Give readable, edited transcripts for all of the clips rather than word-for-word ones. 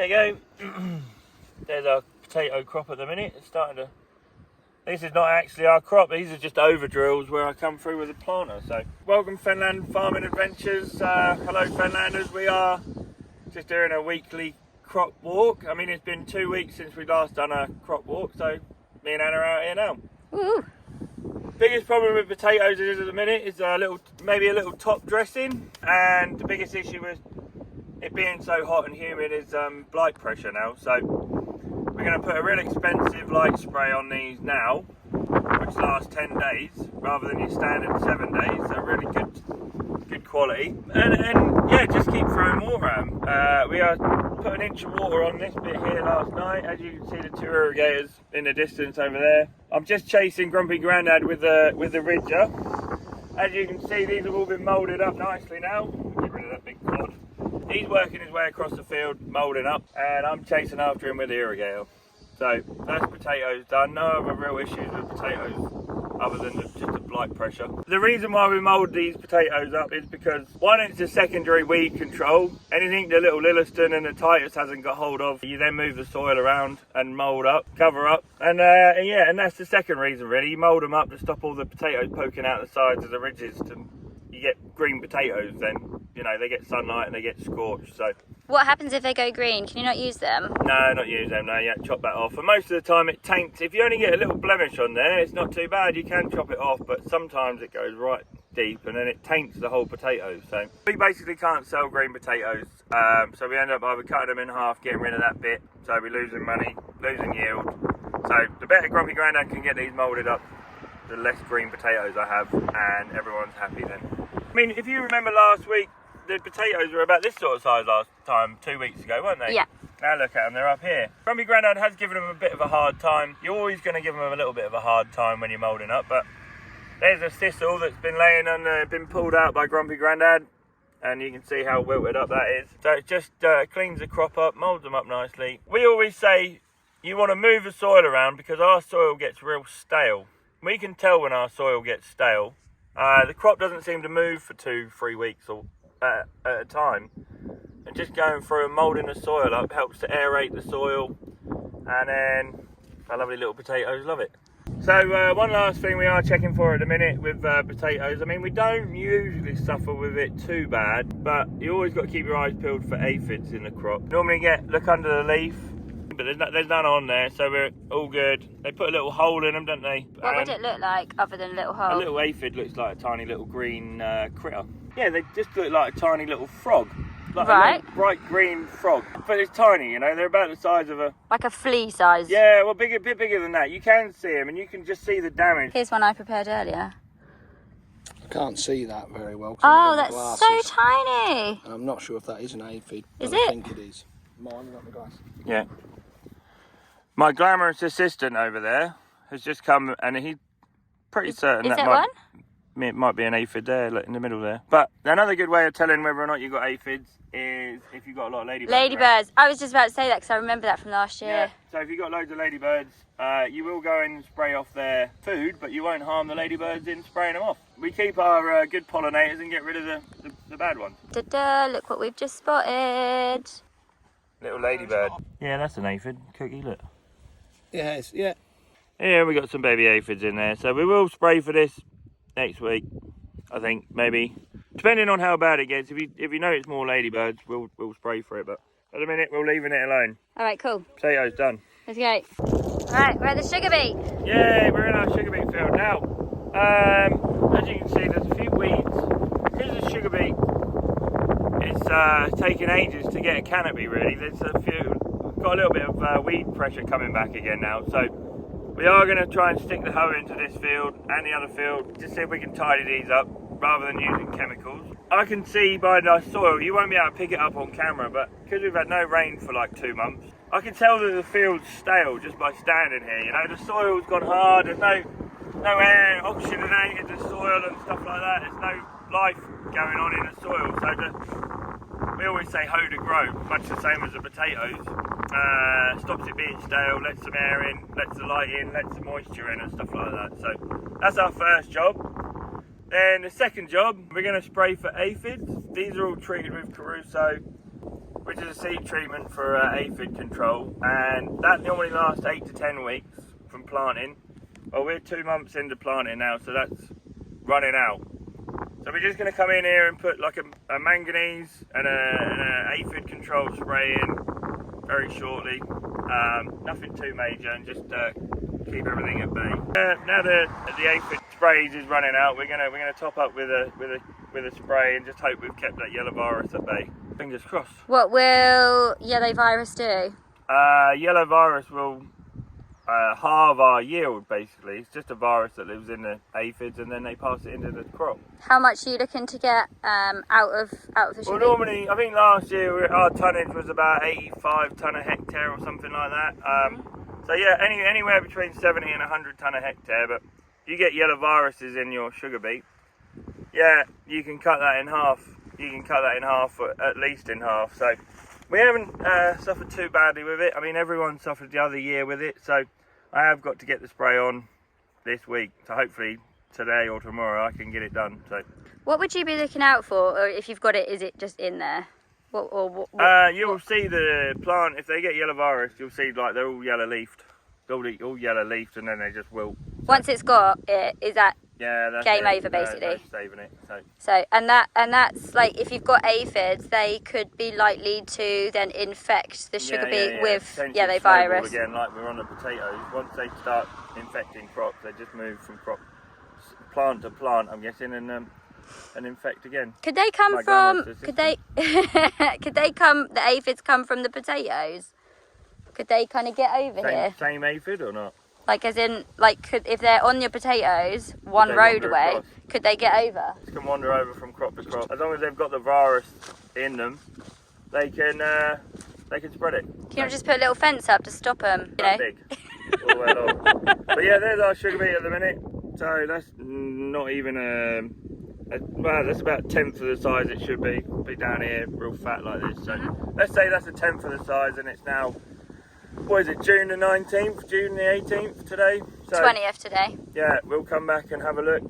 There you go. There's our potato crop at the minute. It's starting to... This is not actually our crop, these are just over drills where I come through with a planter. So, welcome Fenland Farming Adventures. Hello Fenlanders, we are just doing a weekly crop walk. I mean, it's been 2 weeks since we last done a crop walk, so me and Anna are out here now. Woo. Biggest problem with potatoes is at the minute is maybe a little top dressing, and the biggest issue with it being so hot and humid is blight pressure now. So we're going to put a really expensive light spray on these now, which lasts 10 days rather than your standard 7 days. So really good quality. And yeah, just keep throwing water at them. We put an inch of water on this bit here last night. As you can see, the two irrigators in the distance over there. I'm just chasing Grumpy Grandad with the ridger. As you can see, these have all been moulded up nicely now. Get rid of that big clod. He's working his way across the field, moulding up, and I'm chasing after him with the irrigator. So that's potatoes done. No other real issues with potatoes other than just the blight pressure. The reason why we mould these potatoes up is because, one, it's a secondary weed control. Anything the little Lilliston and the Titus hasn't got hold of, you then move the soil around and mould up, cover up. And yeah, and that's the second reason really. You mould them up to stop all the potatoes poking out the sides of the ridges. You get green potatoes then, you know, they get sunlight and they get scorched. So What happens if they go green? Can you not use them? no, not use them, no, yeah, chop that off. And most of the time it taints. If you only get a little blemish on there, it's not too bad, you can chop it off, but sometimes it goes right deep and then it taints the whole potato. So we basically can't sell green potatoes, so we end up either cutting them in half, getting rid of that bit, so we're losing money, losing yield. So the better Grumpy Grandad can get these moulded up, the less green potatoes I have, and everyone's happy then. I mean, if you remember last week, the potatoes were about this sort of size last time, 2 weeks ago, weren't they? Yeah. Now look at them, they're up here. Grumpy Grandad has given them a bit of a hard time. You're always going to give them a little bit of a hard time when you're moulding up, but there's a thistle that's been laying on, been pulled out by Grumpy Grandad, and you can see how wilted up that is. So it just cleans the crop up, moulds them up nicely. We always say you want to move the soil around because our soil gets real stale. We can tell when our soil gets stale. The crop doesn't seem to move for 2-3 weeks or at a time, and just going through and moulding the soil up helps to aerate the soil, and then our lovely little potatoes love it. So one last thing we are checking for at the minute with potatoes, I mean, we don't usually suffer with it too bad, but you always got to keep your eyes peeled for aphids in the crop. Normally look under the leaf, but there's none on there, so we're all good. They put a little hole in them, don't they? What would it look like other than a little hole? A little aphid looks like a tiny little green critter. Yeah, they just look like a tiny little frog. Like right. A bright green frog. But it's tiny, you know, they're about the size of a... Like a flea size? Yeah, well, a bit bigger than that. You can see them and you can just see the damage. Here's one I prepared earlier. I can't see that very well. Oh, that's so tiny. And I'm not sure if that is an aphid. Is but it? I think it is. Mine, not the glasses. Yeah. My glamorous assistant over there has just come, and he's pretty certain is that one? It might be an aphid there, in the middle there. But another good way of telling whether or not you've got aphids is if you've got a lot of ladybirds. Ladybirds. I was just about to say that because I remember that from last year. Yeah, so if you've got loads of ladybirds, you will go in and spray off their food, but you won't harm the ladybirds in spraying them off. We keep our good pollinators and get rid of the bad ones. Da-da, look what we've just spotted. Little ladybird. Yeah, that's an aphid. Cookie, look. Yeah, yeah. Yeah, we got some baby aphids in there, so we will spray for this next week, I think, maybe. Depending on how bad it gets. If you notice more ladybirds, we'll spray for it, but at the minute we're leaving it alone. Alright, cool. Potatoes done. Let's go. Alright, we're at the Sugarbeet. Yay, we're in our Sugarbeet field now. As you can see, there's a few weeds. Because the Sugarbeet, it's taken ages to get a canopy really. There's a few, got a little bit of weed pressure coming back again now, so we are going to try and stick the hoe into this field and the other field to see if we can tidy these up rather than using chemicals. I can see by the soil, you won't be able to pick it up on camera, but because we've had no rain for like 2 months, I can tell that the field's stale just by standing here. You know, the soil's gone hard, there's no air oxygenated the soil and stuff like that. There's no life going on in the soil, so we always say hoe to grow, much the same as the potatoes. Stops it being stale, lets some air in, lets the light in, lets the moisture in and stuff like that. So that's our first job. Then the second job, we're going to spray for aphids. These are all treated with Caruso which is a seed treatment for aphid control, and that normally lasts 8 to 10 weeks from planting. Well, we're 2 months into planting now, so that's running out. So we're just going to come in here and put like a manganese and an aphid control spray in very shortly. Nothing too major, and just keep everything at bay. Now the aphid sprays is running out, we're gonna top up with a spray and just hope we've kept that yellow virus at bay. Fingers crossed. What will yellow virus do? Yellow virus will halve our yield, basically. It's just a virus that lives in the aphids, and then they pass it into the crop. How much are you looking to get out of the sugar Well, beet? normally, I think last year our tonnage was about 85 tonne a hectare or something like that. So yeah, anywhere between 70 and 100 tonne a hectare. But you get yellow viruses in your sugar beet, yeah, you can cut that in half. You can cut that in half, or at least in half. So we haven't suffered too badly with it. I mean, everyone suffered the other year with it. So I have got to get the spray on this week. So hopefully today or tomorrow I can get it done. So What would you be looking out for, or if you've got it, is it just in there? What? You'll see the plant, if they get yellow virus, you'll see like they're all yellow leafed. They'll be all yellow leafed, and then they just wilt. Once it's got it, is that that's game it. over basically? No saving it. So and that's like, if you've got aphids, they could be likely to then infect the sugar beet with Potentially yellow snowball virus. again, like we're on the potatoes. Once they start infecting crops, they just move from plant to plant, I'm guessing, and infect again. Could they come Like from? grandma's Could they? Could they come? The aphids come from the potatoes. Could they kind of get over here? Same aphid or not? Like, as in, like, if they're on your potatoes, one they road wander away, across? could they get over? They can wander over from crop to crop. As long as they've got the virus in them, they can spread it. Can you just put a little fence up to stop them? You know? Big. All the way along. But yeah, there's our sugar beet at the minute. So that's not even well, that's about a tenth of the size it should be. Be down here, real fat like this. So let's say that's a tenth of the size, and it's now, what is it, June the 19th, June the 18th today? So 20th today. yeah, we'll come back and have a look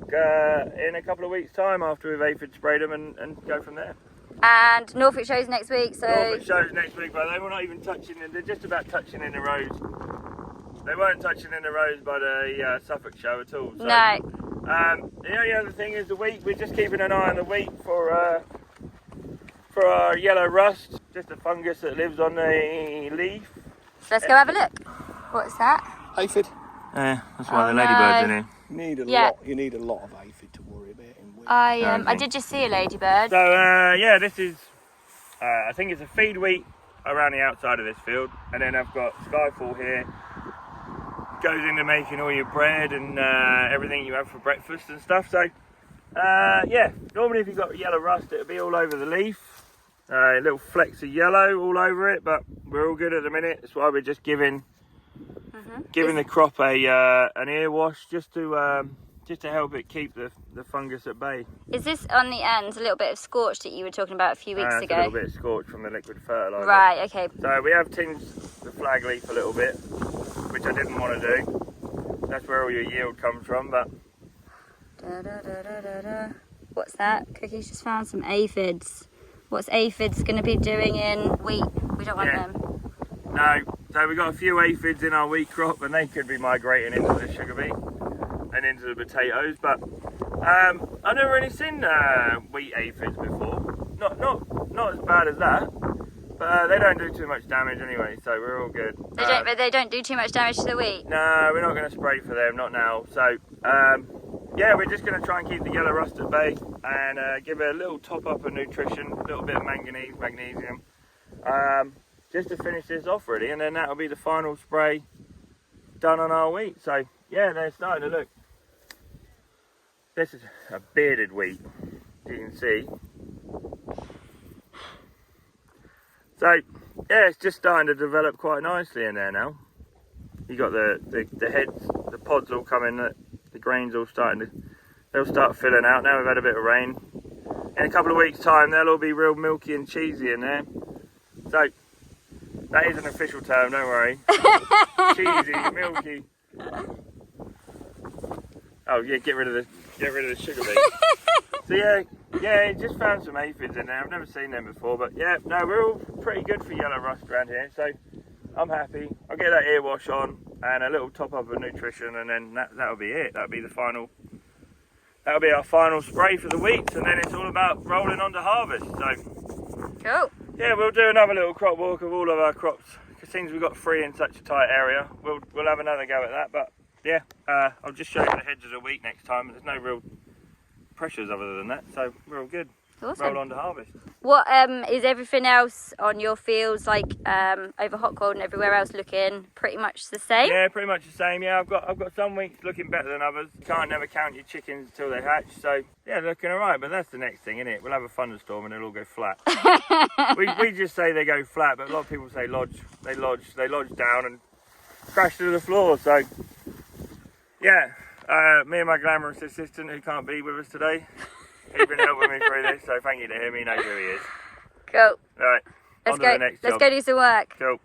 in a couple of weeks' time after we've aphid sprayed them, and go from there. And Norfolk shows next week, so... Norfolk shows next week, but they were not even touching, they're just about touching in the rows. They weren't touching in the rows by the Suffolk show at all. So, No. the only other thing is the wheat. We're just keeping an eye on the wheat for our yellow rust, just a fungus that lives on the leaf. So let's go have a look. What's that? Aphid. Yeah, that's why the ladybirds in here. You need a lot of aphid to worry about in wheat. I did just see a ladybird. So yeah, this is I think it's a feed wheat around the outside of this field, and then I've got Skyfall here. Goes into making all your bread and everything you have for breakfast and stuff. So yeah, normally if you've got yellow rust, it'll be all over the leaf, little flecks of yellow all over it, but we're all good at the minute. That's why we're just giving the crop an ear wash, just to help it keep the fungus at bay. Is this on the ends a little bit of scorch that you were talking about a few weeks It's ago? a little bit of scorch from the liquid fertiliser. Right, okay. So we have tinged the flag leaf a little bit, which I didn't want to do. That's where all your yield comes from, but... What's that? Cookie's just found some aphids. What's aphids going to be doing in wheat? We don't want them. No, so we've got a few aphids in our wheat crop, and they could be migrating into the sugar beet and into the potatoes, but I've never really seen wheat aphids before. Not as bad as that, but they don't do too much damage anyway, so we're all good. They don't do too much damage to the wheat? No, we're not going to spray for them, not now. So yeah, we're just going to try and keep the yellow rust at bay, and give it a little top up of nutrition, a little bit of manganese, magnesium, just to finish this off really, and then that'll be the final spray done on our wheat. So yeah, they're starting to look. This is a bearded wheat, you can see. So yeah, it's just starting to develop quite nicely in there now. You got the heads, the pods all coming, the grains all they'll start filling out. Now we've had a bit of rain. In a couple of weeks' time, they'll all be real milky and cheesy in there. So that is an official term, don't worry. Cheesy, milky. Oh yeah, get rid of the sugar beet. So yeah, Yeah, just found some aphids in there. I've never seen them before, but yeah, no, we're all pretty good for yellow rust around here, so I'm happy. I'll get that ear wash on and a little top up of nutrition, and then that'll be it. That'll be our final spray for the weeks, and then it's all about rolling on to harvest. So Cool. yeah, we'll do another little crop walk of all of our crops, because since we've got 3 in such a tight area, we'll have another go at that. But yeah, I'll just show you the heads of the week next time. There's no real pressures other than that, so we're all good. Awesome. Roll on to harvest. What is everything else on your fields, like over Hotcold and everywhere else, looking pretty much the same? Yeah, pretty much the same. Yeah, I've got some weeks looking better than others. You can't never count your chickens until they hatch. So yeah, looking alright. But that's the next thing, isn't it? We'll have a thunderstorm and it'll all go flat. we just say they go flat, but a lot of people say lodge. They lodge down and crash to the floor. So yeah, me and my glamorous assistant, who can't be with us today, he's been helping me through this. So thank you to him. He knows who he is. Cool. All right. Let's go do some work. Cool.